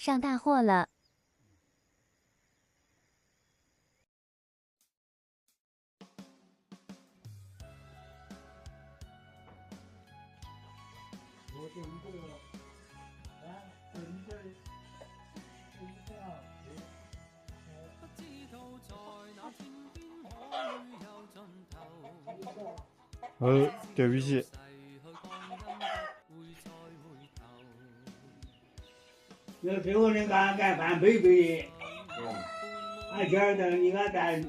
上大货了。钓鱼机。那最后你干半辈辈，俺觉得你看咱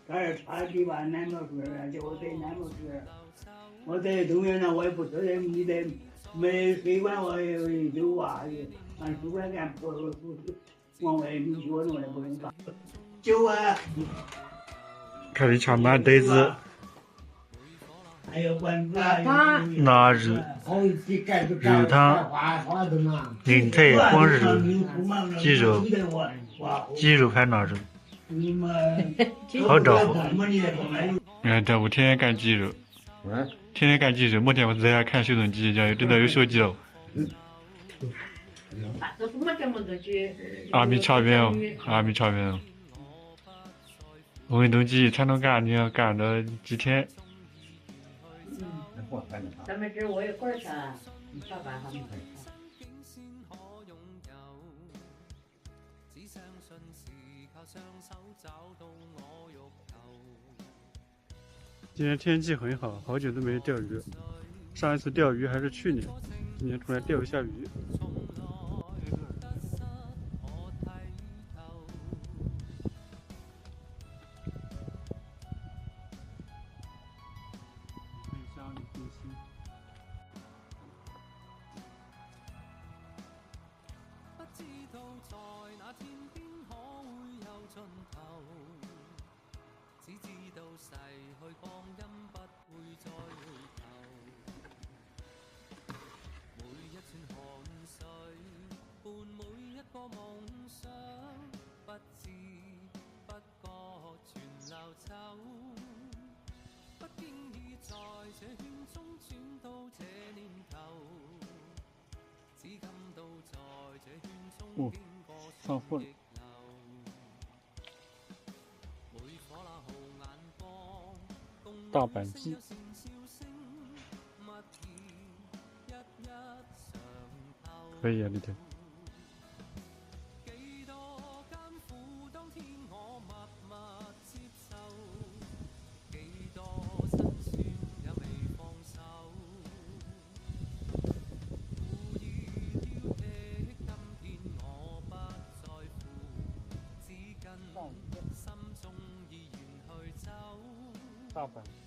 这差地吧，难不住了，就得难不住。我在中原呢，我也不知道你在没水管，我也有啊，俺水管干破了，往外流血了，那不能干。酒啊，看你抢满袋子。还有丸子腊肉、肉汤、零菜、黄肉、鸡肉排腊肉，好招呼。你看这我天天干鸡肉，天天干鸡肉。某天我在家看修动机，真的有小鸡肉。阿米炒面哦，阿米炒面哦。运动机才能干，你要干了几天。咱们这我也管他，你上班还没管他。今天天气很好，好久都没钓鱼。上一次钓鱼还是去年，今天出来钓一下鱼。哦，上货了。大板鸡。可以啊，里头。大板鸡。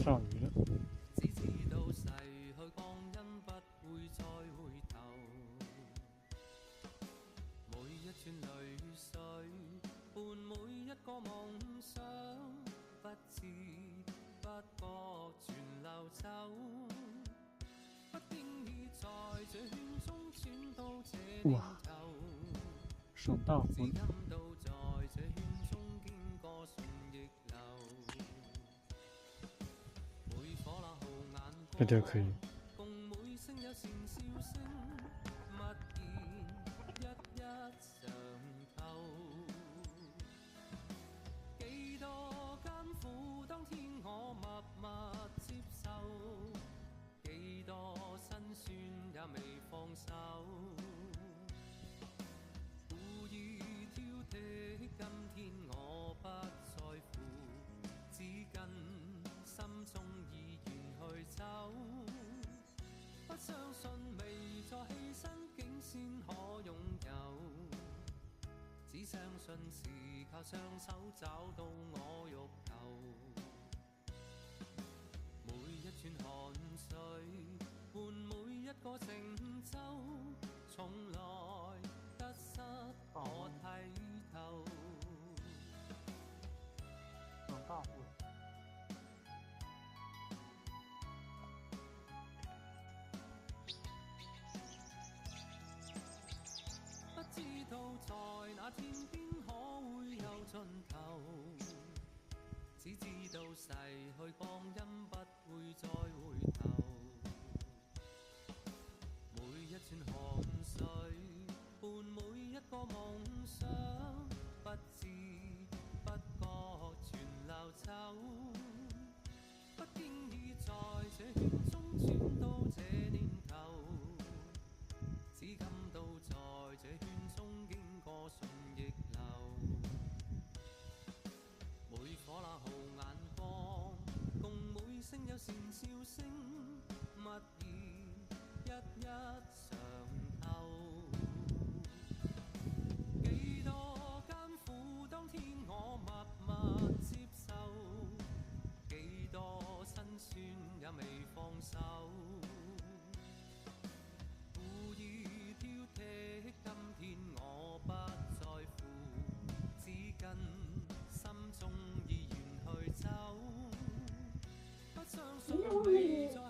上鱼了。哇，上大货了。这条可以。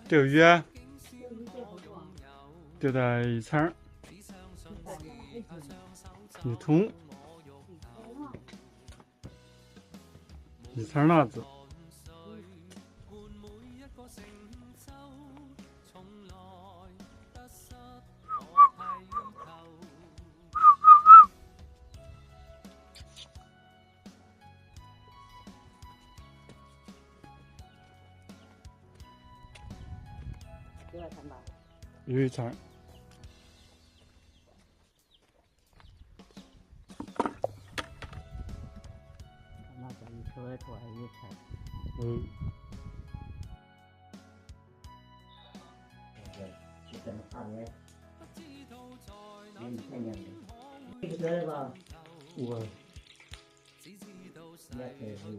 钓鱼啊，钓到一层，一桶，一层辣子。有一层。那叫一头一头还一层。去跟他们，你看见没？这个得了吧？我。也可以，也可以。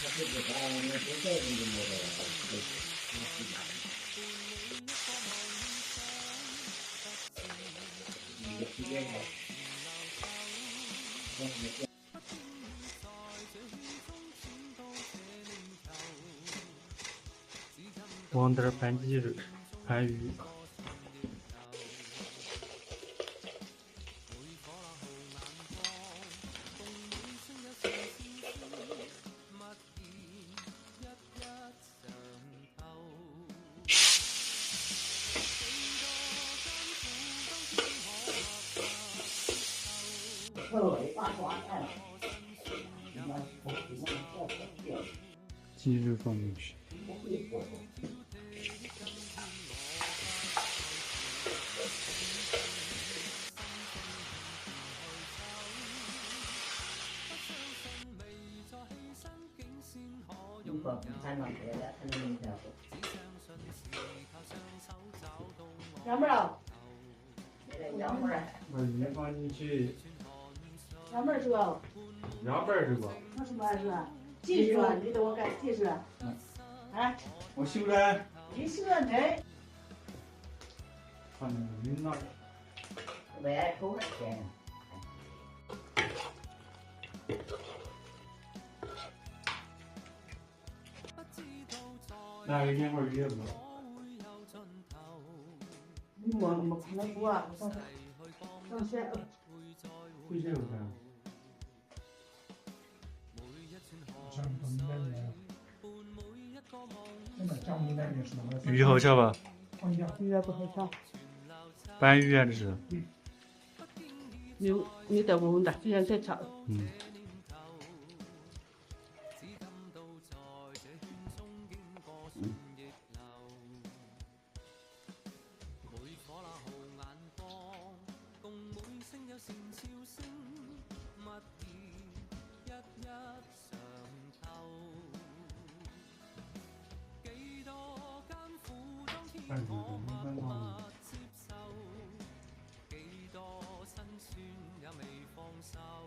他这个把我们不在这个那个。往这儿盘鸡肉，盘鱼。鸡肉放进去。杨妹儿，杨妹儿，把鱼放进去。杨妹儿说，羊背是吧？那什么是？技术，你给我干技术。啊，我修了。你修了没？放鱼那儿。为爱偷的钱。那个烟花鱼不？我看那不啊，上学。会这个干？鱼好吃吧？鱼不好吃。斑鱼啊，这是。你再问问他，今天再吃。嗯。哎，没办法。幾多辛酸也未放手。